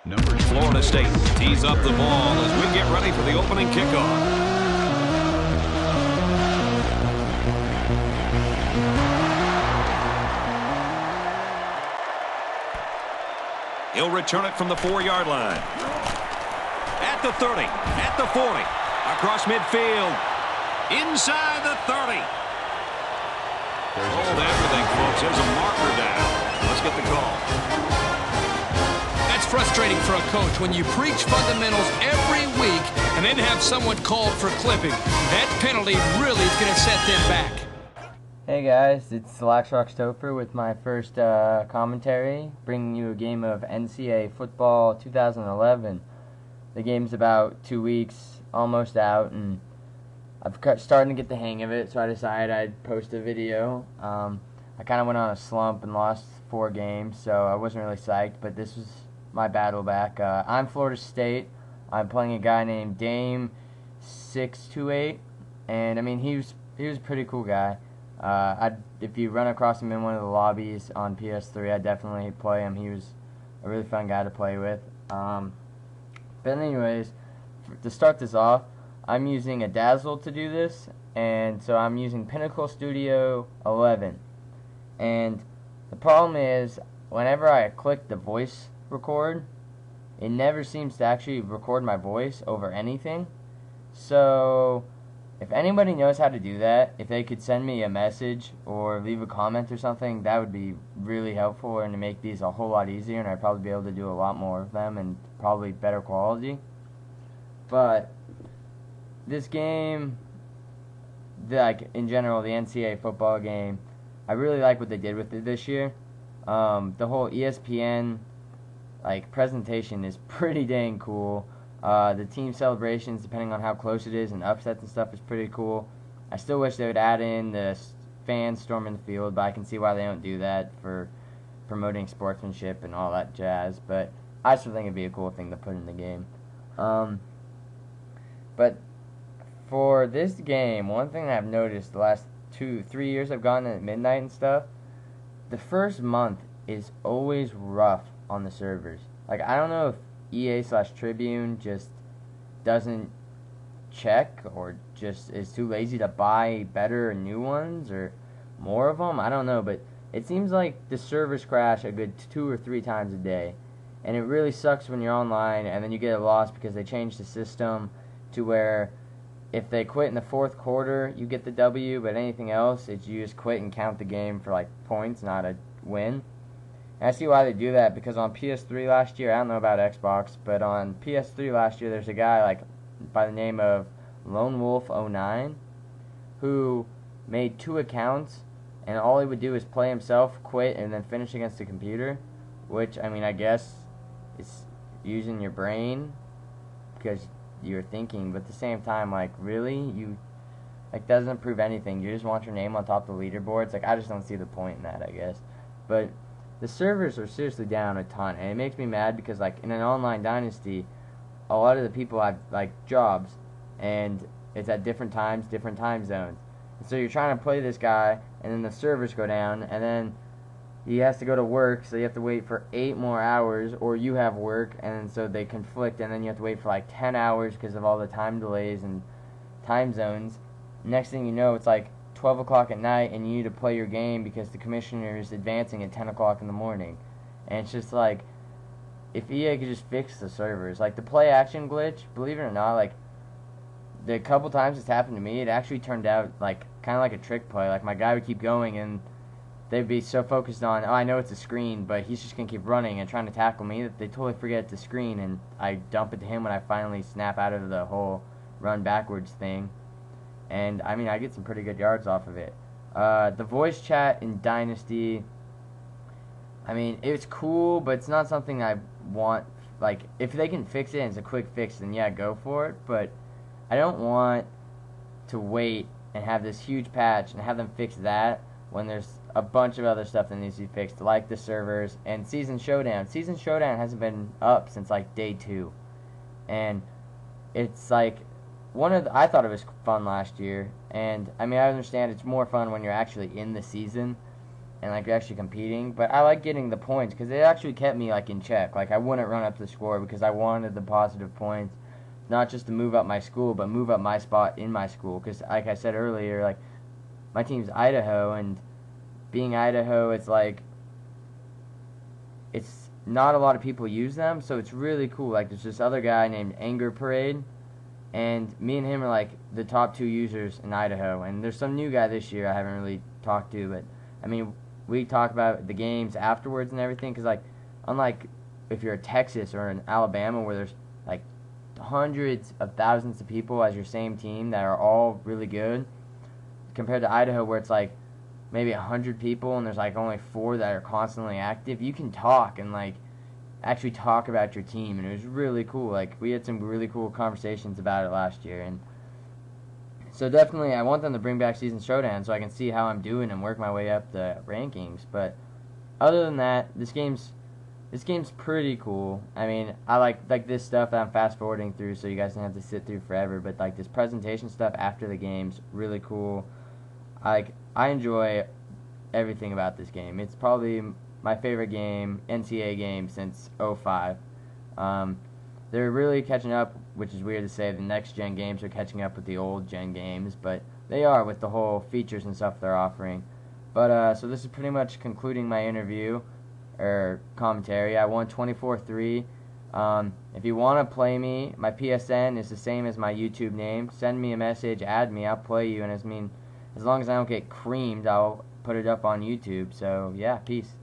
Number Florida State tees up the ball as we get ready for the opening kickoff. He'll return it from the 4-yard line. At the 30, at the 40, across midfield, inside the 30. Hold everything, folks. There's a marker down. Let's get the call. That's frustrating for a coach when you preach fundamentals every week and then have someone called for clipping. That penalty really is going to set them back. Hey guys, it's LaxRoxTopher with my first commentary, bringing you a game of NCAA football 2011. The game's about 2 weeks, almost out, and I've starting to get the hang of it, so I decided I'd post a video. I kind of went on a slump and lost 4 games, so I wasn't really psyched, but this was my battle back. I'm Florida State. I'm playing a guy named Dame628, and I mean he was a pretty cool guy. If you run across him in one of the lobbies on PS3, I'd definitely play him. He was a really fun guy to play with. But anyways, to start this off, I'm using a Dazzle to do this, and so I'm using Pinnacle Studio 11. And the problem is, whenever I click the voice record, it never seems to actually record my voice over anything. So if anybody knows how to do that, if they could send me a message or leave a comment or something, that would be really helpful and to make these a whole lot easier, and I'd probably be able to do a lot more of them and probably better quality. But this game, like in general, the NCAA football game, I really like what they did with it this year. The whole ESPN presentation is pretty dang cool. The team celebrations, depending on how close it is, and upsets and stuff is pretty cool. I still wish they would add in the fans storming the field, but I can see why they don't do that for promoting sportsmanship and all that jazz. But I still think it'd be a cool thing to put in the game. But for this game, one thing that I've noticed the last 2-3 years I've gone at midnight and stuff, the first month is always rough on the servers. Like, I don't know if EA/Tribune just doesn't check or just is too lazy to buy better new ones or more of them. I don't know, but it seems like the servers crash a good 2 or 3 times a day, and it really sucks when you're online and then you get a loss because they changed the system to where if they quit in the 4th quarter, you get the W, but anything else, it's you just quit and count the game for points, not a win. And I see why they do that, because on PS3 last year, I don't know about Xbox, but on PS3 last year, there's a guy by the name of Lone Wolf 09 who made 2 accounts, and all he would do is play himself, quit, and then finish against the computer, which, I mean, I guess is using your brain because you're thinking, but at the same time, really? You, doesn't prove anything. You just want your name on top of the leaderboards. I just don't see the point in that, I guess. But the servers are seriously down a ton, and it makes me mad because, in an online dynasty, a lot of the people have, jobs, and it's at different times, different time zones. And so you're trying to play this guy, and then the servers go down, and then he has to go to work, so you have to wait for 8 more hours, or you have work, and so they conflict, and then you have to wait for 10 hours because of all the time delays and time zones. Next thing you know, it's 12 o'clock at night, and you need to play your game because the commissioner is advancing at 10 o'clock in the morning. And it's just if EA could just fix the servers. The play action glitch, believe it or not, the couple times it's happened to me, it actually turned out kind of like a trick play. My guy would keep going, and they'd be so focused on, oh, I know it's a screen, but he's just going to keep running and trying to tackle me that they totally forget it's a screen, and I dump it to him when I finally snap out of the whole run backwards thing. And, I mean, I get some pretty good yards off of it. The voice chat in Dynasty, I mean, it's cool, but it's not something I want. If they can fix it and it's a quick fix, then yeah, go for it. But I don't want to wait and have this huge patch and have them fix that when there's a bunch of other stuff that needs to be fixed, like the servers and Season Showdown. Season Showdown hasn't been up since, day 2. And it's, I thought it was fun last year, and I mean, I understand it's more fun when you're actually in the season, and like actually competing. But I like getting the points because it actually kept me like in check. Like I wouldn't run up the score because I wanted the positive points, not just to move up my school, but move up my spot in my school. Because like I said earlier, like my team's Idaho, and being Idaho, it's like it's not a lot of people use them, so it's really cool. Like there's this other guy named Anger Parade, and me and him are like the top 2 users in Idaho. And there's some new guy this year I haven't really talked to, but I mean we talk about the games afterwards and everything. Because like unlike if you're in Texas or in Alabama where there's like hundreds of thousands of people as your same team that are all really good, compared to Idaho where it's like maybe 100 people and there's like only 4 that are constantly active, you can talk and like actually talk about your team, and it was really cool. Like we had some really cool conversations about it last year, and so definitely I want them to bring back Season Showdown so I can see how I'm doing and work my way up the rankings. But other than that, this game's pretty cool. I mean, I like this stuff that I'm fast forwarding through so you guys don't have to sit through forever, but like this presentation stuff after the game's really cool. I enjoy everything about this game. It's probably my favorite game, NCAA game, since '05. They're really catching up, which is weird to say. The next-gen games are catching up with the old-gen games, but they are with the whole features and stuff they're offering. But so this is pretty much concluding my interview or commentary. I won 24-3. If you want to play me, my PSN is the same as my YouTube name. Send me a message, add me, I'll play you, and as long as I don't get creamed, I'll put it up on YouTube. So, yeah, peace.